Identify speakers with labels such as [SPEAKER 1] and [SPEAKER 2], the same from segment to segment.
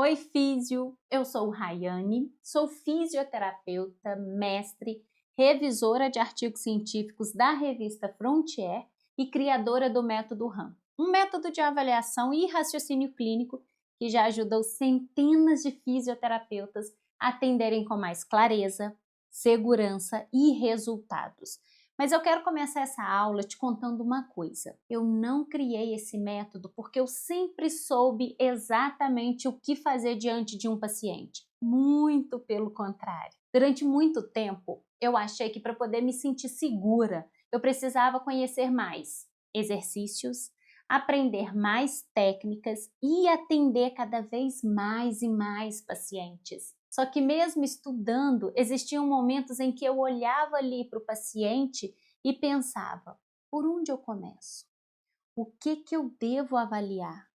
[SPEAKER 1] Oi, físio! Eu sou Rayane, sou fisioterapeuta, mestre, revisora de artigos científicos da revista Frontier e criadora do método RAM, um método de avaliação e raciocínio clínico que já ajudou centenas de fisioterapeutas a atenderem com mais clareza, segurança e resultados. Mas eu quero começar essa aula te contando uma coisa. Eu não criei esse método porque eu sempre soube exatamente o que fazer diante de um paciente. Muito pelo contrário. Durante muito tempo, eu achei que para poder me sentir segura, eu precisava conhecer mais exercícios, aprender mais técnicas e atender cada vez mais e mais pacientes. Só que mesmo estudando, existiam momentos em que eu olhava ali para o paciente e pensava, por onde eu começo? O que eu devo avaliar?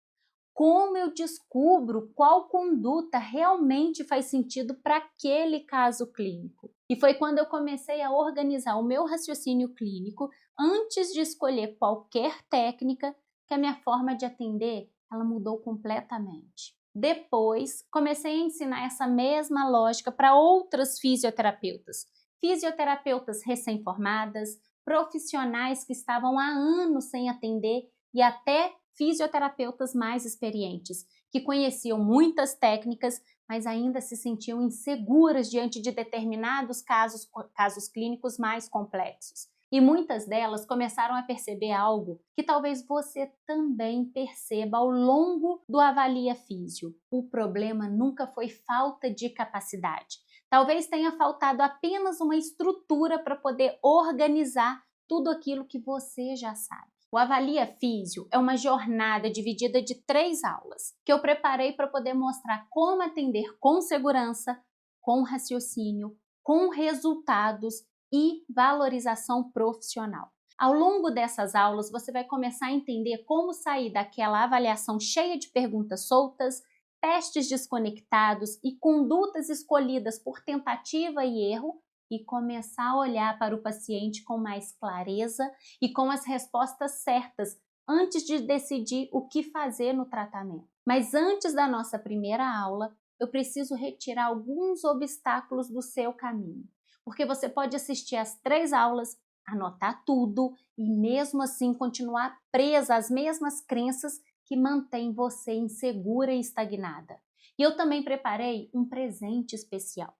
[SPEAKER 1] Como eu descubro qual conduta realmente faz sentido para aquele caso clínico? E foi quando eu comecei a organizar o meu raciocínio clínico, antes de escolher qualquer técnica, que a minha forma de atender ela mudou completamente. Depois, comecei a ensinar essa mesma lógica para outras fisioterapeutas. Fisioterapeutas recém-formadas, profissionais que estavam há anos sem atender e até fisioterapeutas mais experientes, que conheciam muitas técnicas, mas ainda se sentiam inseguras diante de determinados casos clínicos mais complexos. E muitas delas começaram a perceber algo que talvez você também perceba ao longo do Avalia Físio. O problema nunca foi falta de capacidade. Talvez tenha faltado apenas uma estrutura para poder organizar tudo aquilo que você já sabe. O Avalia Físio é uma jornada dividida de 3 aulas, que eu preparei para poder mostrar como atender com segurança, com raciocínio, com resultados e valorização profissional. Ao longo dessas aulas, você vai começar a entender como sair daquela avaliação cheia de perguntas soltas, testes desconectados e condutas escolhidas por tentativa e erro e começar a olhar para o paciente com mais clareza e com as respostas certas antes de decidir o que fazer no tratamento. Mas antes da nossa primeira aula, eu preciso retirar alguns obstáculos do seu caminho, porque você pode assistir às 3 aulas, anotar tudo e mesmo assim continuar presa às mesmas crenças que mantêm você insegura e estagnada. E eu também preparei um presente especial.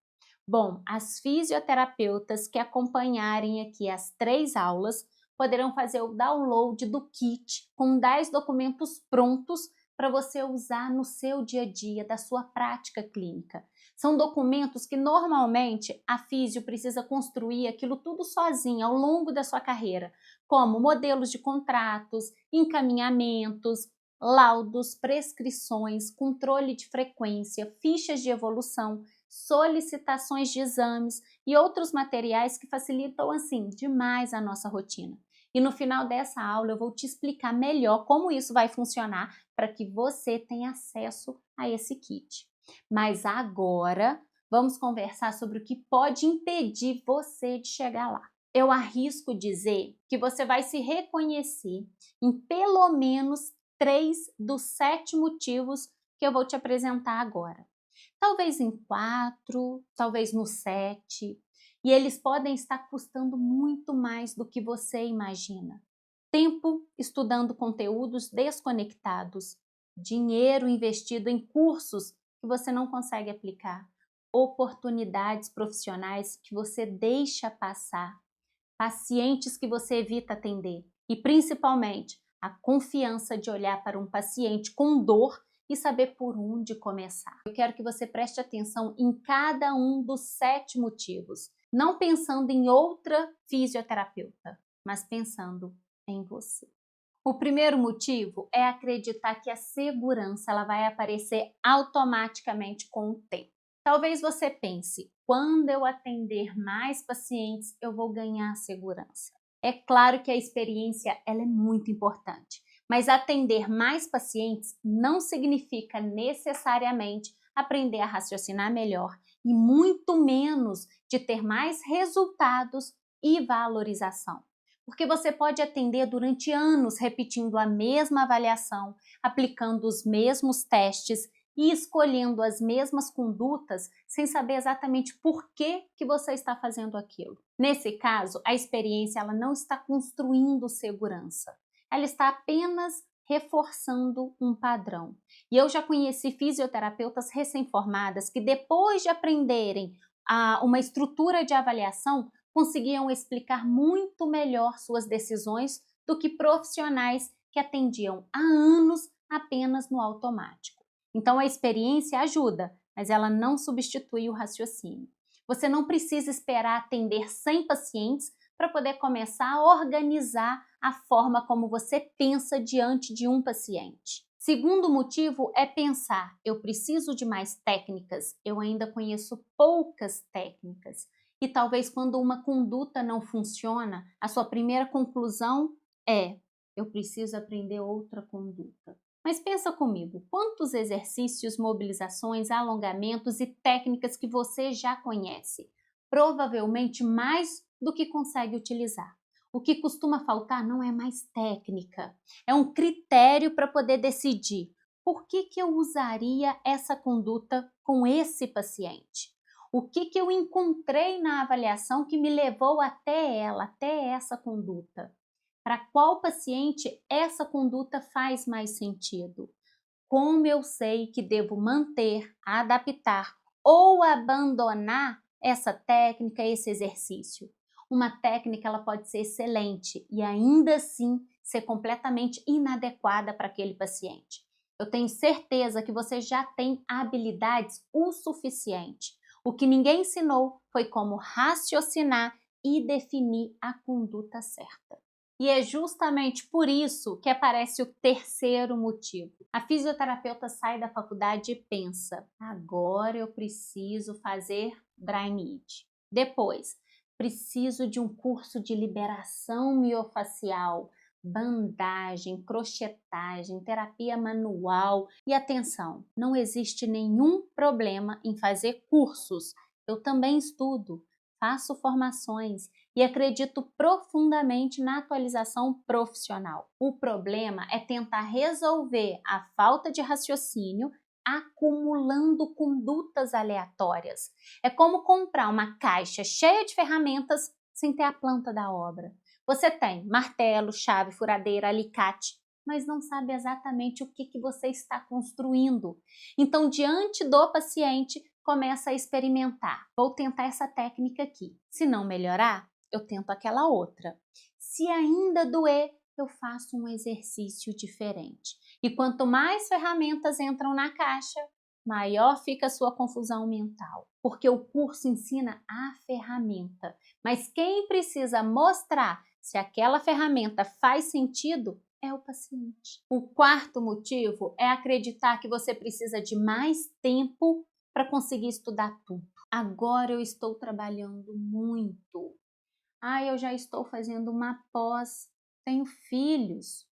[SPEAKER 1] Bom, as fisioterapeutas que acompanharem aqui as 3 aulas poderão fazer o download do kit com 10 documentos prontos para você usar no seu dia a dia da sua prática clínica. São documentos que normalmente a físio precisa construir aquilo tudo sozinha ao longo da sua carreira, como modelos de contratos, encaminhamentos, laudos, prescrições, controle de frequência, fichas de evolução, solicitações de exames e outros materiais que facilitam assim demais a nossa rotina. E no final dessa aula eu vou te explicar melhor como isso vai funcionar para que você tenha acesso a esse kit. Mas agora vamos conversar sobre o que pode impedir você de chegar lá. Eu arrisco dizer que você vai se reconhecer em pelo menos 3 dos 7 motivos que eu vou te apresentar agora. Talvez em 4, talvez no 7, e eles podem estar custando muito mais do que você imagina. Tempo estudando conteúdos desconectados, dinheiro investido em cursos que você não consegue aplicar, oportunidades profissionais que você deixa passar, pacientes que você evita atender e, principalmente, a confiança de olhar para um paciente com dor e saber por onde começar. Eu quero que você preste atenção em cada um dos 7 motivos, não pensando em outra fisioterapeuta, mas pensando em você. O primeiro motivo é acreditar que a segurança ela vai aparecer automaticamente com o tempo. Talvez você pense, quando eu atender mais pacientes, eu vou ganhar segurança. É claro que a experiência ela é muito importante, mas atender mais pacientes não significa necessariamente aprender a raciocinar melhor e muito menos de ter mais resultados e valorização. Porque você pode atender durante anos repetindo a mesma avaliação, aplicando os mesmos testes e escolhendo as mesmas condutas sem saber exatamente por que você está fazendo aquilo. Nesse caso, a experiência ela não está construindo segurança, ela está apenas reforçando um padrão. E eu já conheci fisioterapeutas recém-formadas que depois de aprenderem uma estrutura de avaliação, conseguiam explicar muito melhor suas decisões do que profissionais que atendiam há anos apenas no automático. Então a experiência ajuda, mas ela não substitui o raciocínio. Você não precisa esperar atender 100 pacientes para poder começar a organizar a forma como você pensa diante de um paciente. Segundo motivo é pensar, eu preciso de mais técnicas, eu ainda conheço poucas técnicas. E talvez quando uma conduta não funciona, a sua primeira conclusão é, eu preciso aprender outra conduta. Mas pensa comigo, quantos exercícios, mobilizações, alongamentos e técnicas que você já conhece? Provavelmente mais do que consegue utilizar. O que costuma faltar não é mais técnica, é um critério para poder decidir por que eu usaria essa conduta com esse paciente. O que eu encontrei na avaliação que me levou até ela, até essa conduta? Para qual paciente essa conduta faz mais sentido? Como eu sei que devo manter, adaptar ou abandonar essa técnica, esse exercício? Uma técnica ela pode ser excelente e ainda assim ser completamente inadequada para aquele paciente. Eu tenho certeza que você já tem habilidades o suficiente. O que ninguém ensinou foi como raciocinar e definir a conduta certa. E é justamente por isso que aparece o terceiro motivo. A fisioterapeuta sai da faculdade e pensa, agora eu preciso fazer dry knit. Depois, preciso de um curso de liberação miofacial, bandagem, crochetagem, terapia manual. E atenção, não existe nenhum problema em fazer cursos. Eu também estudo, faço formações e acredito profundamente na atualização profissional. O problema é tentar resolver a falta de raciocínio acumulando condutas aleatórias. É como comprar uma caixa cheia de ferramentas sem ter a planta da obra. Você tem martelo, chave, furadeira, alicate, mas não sabe exatamente o que você está construindo. Então, diante do paciente, começa a experimentar. Vou tentar essa técnica aqui. Se não melhorar, eu tento aquela outra. Se ainda doer, eu faço um exercício diferente. E quanto mais ferramentas entram na caixa, maior fica a sua confusão mental. Porque o curso ensina a ferramenta, mas quem precisa mostrar se aquela ferramenta faz sentido é o paciente. O quarto motivo é acreditar que você precisa de mais tempo para conseguir estudar tudo. Agora eu estou trabalhando muito. Eu já estou fazendo uma pós, tenho filhos.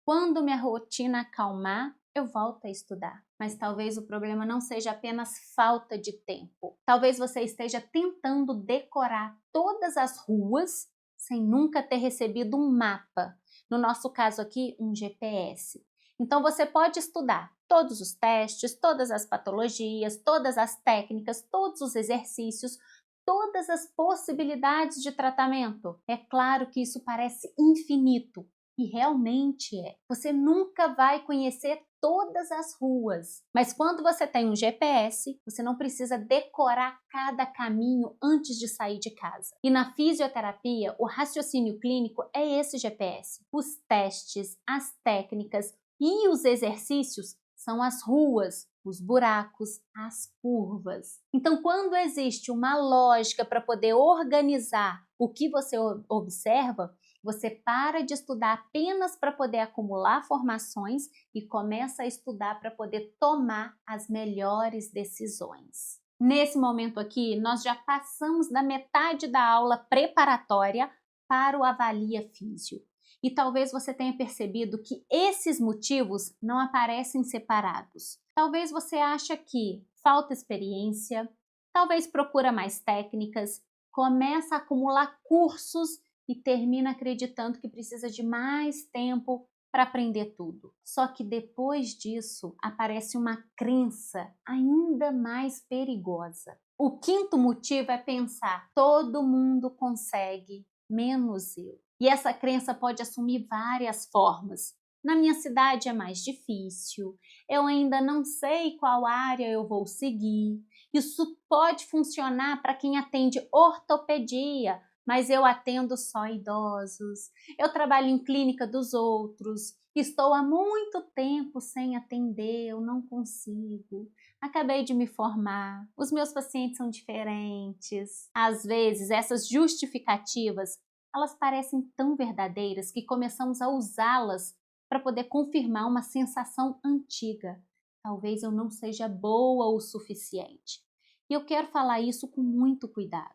[SPEAKER 1] Quando minha rotina acalmar, eu volto a estudar. Mas talvez o problema não seja apenas falta de tempo. Talvez você esteja tentando decorar todas as ruas sem nunca ter recebido um mapa. No nosso caso aqui, um GPS. Então você pode estudar todos os testes, todas as patologias, todas as técnicas, todos os exercícios, todas as possibilidades de tratamento. É claro que isso parece infinito, e realmente é. Você nunca vai conhecer todas as ruas, mas quando você tem um GPS, você não precisa decorar cada caminho antes de sair de casa. E na fisioterapia, o raciocínio clínico é esse GPS. Os testes, as técnicas e os exercícios são as ruas, os buracos, as curvas. Então, quando existe uma lógica para poder organizar o que você observa, você para de estudar apenas para poder acumular formações e começa a estudar para poder tomar as melhores decisões. Nesse momento aqui, nós já passamos da metade da aula preparatória para o Avalia Físio. E talvez você tenha percebido que esses motivos não aparecem separados. Talvez você ache que falta experiência, talvez procura mais técnicas, começa a acumular cursos e termina acreditando que precisa de mais tempo para aprender tudo. Só que depois disso aparece uma crença ainda mais perigosa. O quinto motivo é pensar: todo mundo consegue, menos eu. E essa crença pode assumir várias formas. Na minha cidade é mais difícil, eu ainda não sei qual área eu vou seguir. Isso pode funcionar para quem atende ortopedia, mas eu atendo só idosos. Eu trabalho em clínica dos outros, estou há muito tempo sem atender, eu não consigo. Acabei de me formar, os meus pacientes são diferentes. Às vezes, essas justificativas, elas parecem tão verdadeiras que começamos a usá-las para poder confirmar uma sensação antiga. Talvez eu não seja boa o suficiente. E eu quero falar isso com muito cuidado,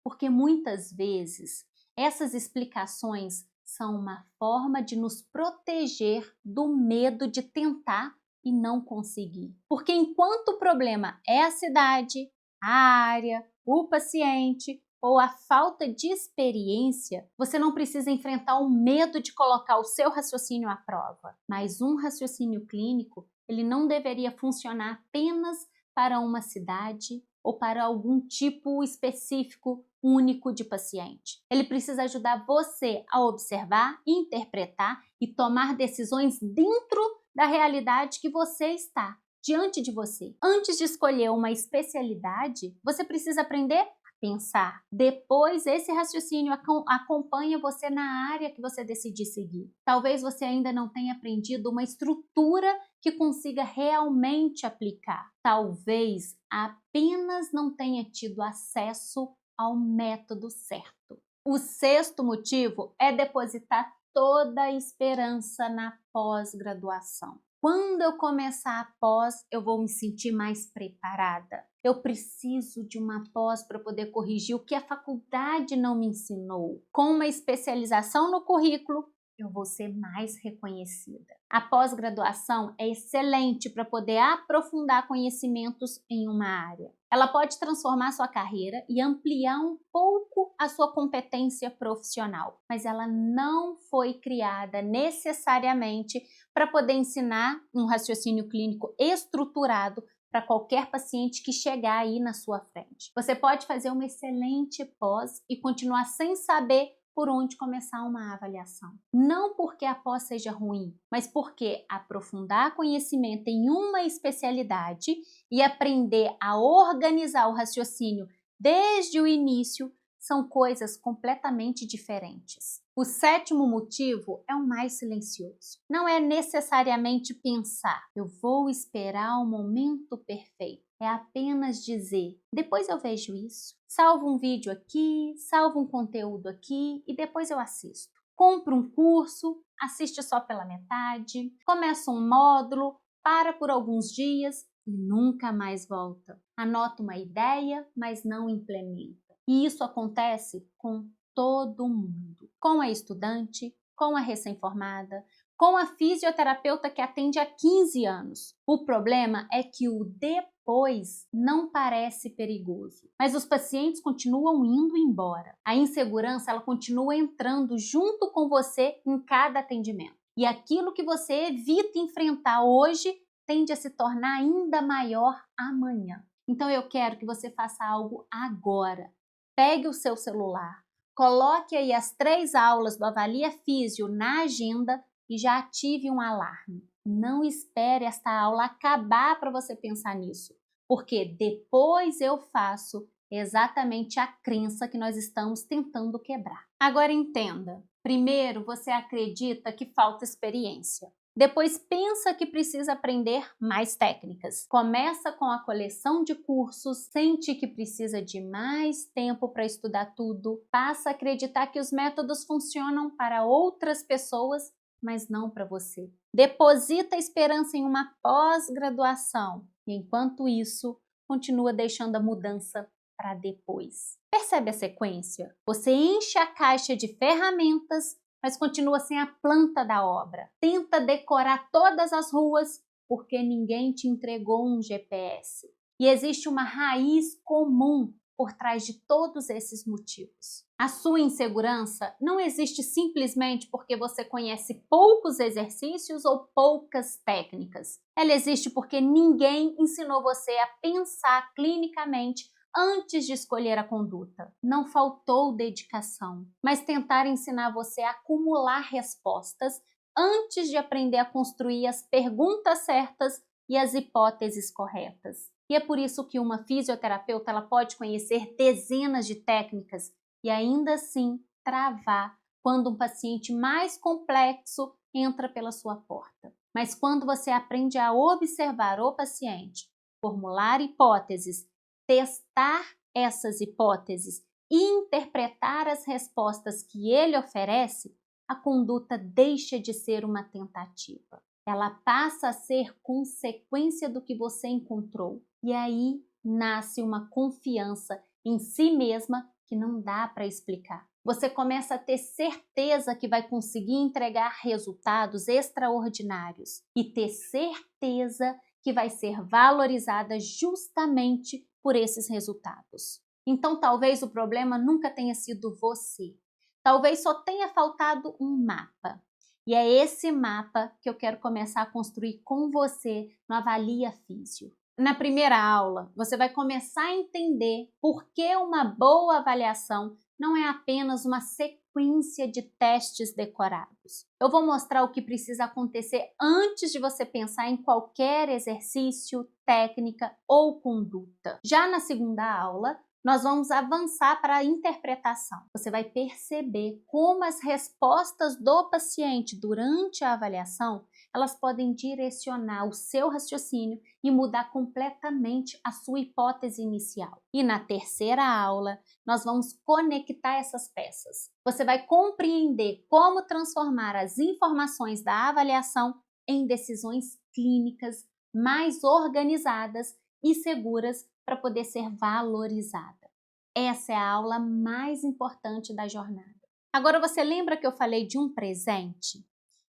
[SPEAKER 1] porque muitas vezes essas explicações são uma forma de nos proteger do medo de tentar e não conseguir. Porque enquanto o problema é a cidade, a área, o paciente ou a falta de experiência, você não precisa enfrentar o medo de colocar o seu raciocínio à prova. Mas um raciocínio clínico, ele não deveria funcionar apenas para uma cidade ou para algum tipo específico único de paciente. Ele precisa ajudar você a observar, interpretar e tomar decisões dentro da realidade que você está, diante de você. Antes de escolher uma especialidade, você precisa aprender a pensar. Depois, esse raciocínio acompanha você na área que você decidir seguir. Talvez você ainda não tenha aprendido uma estrutura que consiga realmente aplicar. Talvez apenas não tenha tido acesso ao método certo. O sexto motivo é depositar toda a esperança na pós-graduação. Quando eu começar a pós, eu vou me sentir mais preparada. Eu preciso de uma pós para poder corrigir o que a faculdade não me ensinou. Com uma especialização no currículo, eu vou ser mais reconhecida. A pós-graduação é excelente para poder aprofundar conhecimentos em uma área. Ela pode transformar sua carreira e ampliar um pouco a sua competência profissional, mas ela não foi criada necessariamente para poder ensinar um raciocínio clínico estruturado para qualquer paciente que chegar aí na sua frente. Você pode fazer uma excelente pós e continuar sem saber por onde começar uma avaliação. Não porque a pós seja ruim, mas porque aprofundar conhecimento em uma especialidade e aprender a organizar o raciocínio desde o início são coisas completamente diferentes. O sétimo motivo é o mais silencioso. Não é necessariamente pensar, eu vou esperar o momento perfeito. É apenas dizer, depois eu vejo isso. Salvo um vídeo aqui, salvo um conteúdo aqui e depois eu assisto. Compra um curso, assiste só pela metade, começa um módulo, para por alguns dias e nunca mais volta. Anota uma ideia, mas não implementa. E isso acontece com todo mundo. Com a estudante, com a recém-formada, com a fisioterapeuta que atende há 15 anos. O problema é que o depois não parece perigoso, mas os pacientes continuam indo embora. A insegurança ela continua entrando junto com você em cada atendimento. E aquilo que você evita enfrentar hoje tende a se tornar ainda maior amanhã. Então eu quero que você faça algo agora. Pegue o seu celular, coloque aí as 3 aulas do Avalia Físio na agenda e já ative um alarme. Não espere esta aula acabar para você pensar nisso, porque depois eu faço exatamente a crença que nós estamos tentando quebrar. Agora entenda, primeiro você acredita que falta experiência. Depois pensa que precisa aprender mais técnicas. Começa com a coleção de cursos, sente que precisa de mais tempo para estudar tudo, passa a acreditar que os métodos funcionam para outras pessoas, mas não para você. Deposita esperança em uma pós-graduação e, enquanto isso, continua deixando a mudança para depois. Percebe a sequência? Você enche a caixa de ferramentas, mas continua sem a planta da obra. Tenta decorar todas as ruas porque ninguém te entregou um GPS. E existe uma raiz comum por trás de todos esses motivos. A sua insegurança não existe simplesmente porque você conhece poucos exercícios ou poucas técnicas. Ela existe porque ninguém ensinou você a pensar clinicamente antes de escolher a conduta. Não faltou dedicação, mas tentaram ensinar você a acumular respostas antes de aprender a construir as perguntas certas e as hipóteses corretas. E é por isso que uma fisioterapeuta ela pode conhecer dezenas de técnicas e ainda assim travar quando um paciente mais complexo entra pela sua porta. Mas quando você aprende a observar o paciente, formular hipóteses, testar essas hipóteses e interpretar as respostas que ele oferece, a conduta deixa de ser uma tentativa. Ela passa a ser consequência do que você encontrou. E aí nasce uma confiança em si mesma que não dá para explicar. Você começa a ter certeza que vai conseguir entregar resultados extraordinários e ter certeza que vai ser valorizada justamente por esses resultados. Então, talvez o problema nunca tenha sido você. Talvez só tenha faltado um mapa. E é esse mapa que eu quero começar a construir com você no Avalia Físio. Na primeira aula, você vai começar a entender por que uma boa avaliação não é apenas uma sequência de testes decorados. Eu vou mostrar o que precisa acontecer antes de você pensar em qualquer exercício, técnica ou conduta. Já na segunda aula, nós vamos avançar para a interpretação. Você vai perceber como as respostas do paciente durante a avaliação, elas podem direcionar o seu raciocínio e mudar completamente a sua hipótese inicial. E na terceira aula, nós vamos conectar essas peças. Você vai compreender como transformar as informações da avaliação em decisões clínicas mais organizadas e seguras para poder ser valorizada. Essa é a aula mais importante da jornada. Agora você lembra que eu falei de um presente?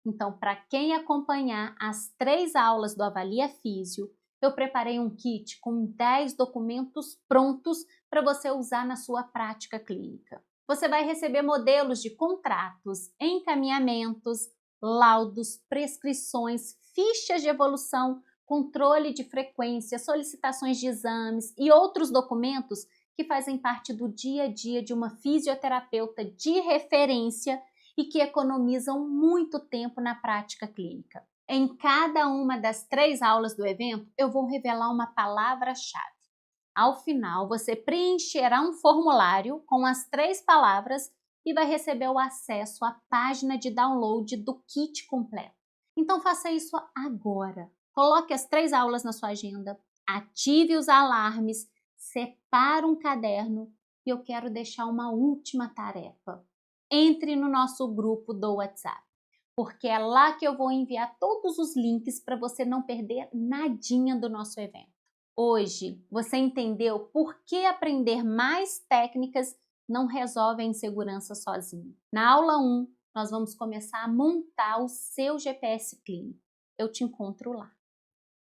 [SPEAKER 1] Então, para quem acompanhar as 3 aulas do Avalia Físio, eu preparei um kit com 10 documentos prontos para você usar na sua prática clínica. Você vai receber modelos de contratos, encaminhamentos, laudos, prescrições, fichas de evolução, controle de frequência, solicitações de exames e outros documentos que fazem parte do dia a dia de uma fisioterapeuta de referência e que economizam muito tempo na prática clínica. Em cada uma das 3 aulas do evento, eu vou revelar uma palavra-chave. Ao final, você preencherá um formulário com as 3 palavras e vai receber o acesso à página de download do kit completo. Então faça isso agora. Coloque as 3 aulas na sua agenda, ative os alarmes, separe um caderno e eu quero deixar uma última tarefa. Entre no nosso grupo do WhatsApp, porque é lá que eu vou enviar todos os links para você não perder nadinha do nosso evento. Hoje, você entendeu por que aprender mais técnicas não resolve a insegurança sozinho. Na aula 1, nós vamos começar a montar o seu GPS clínico. Eu te encontro lá.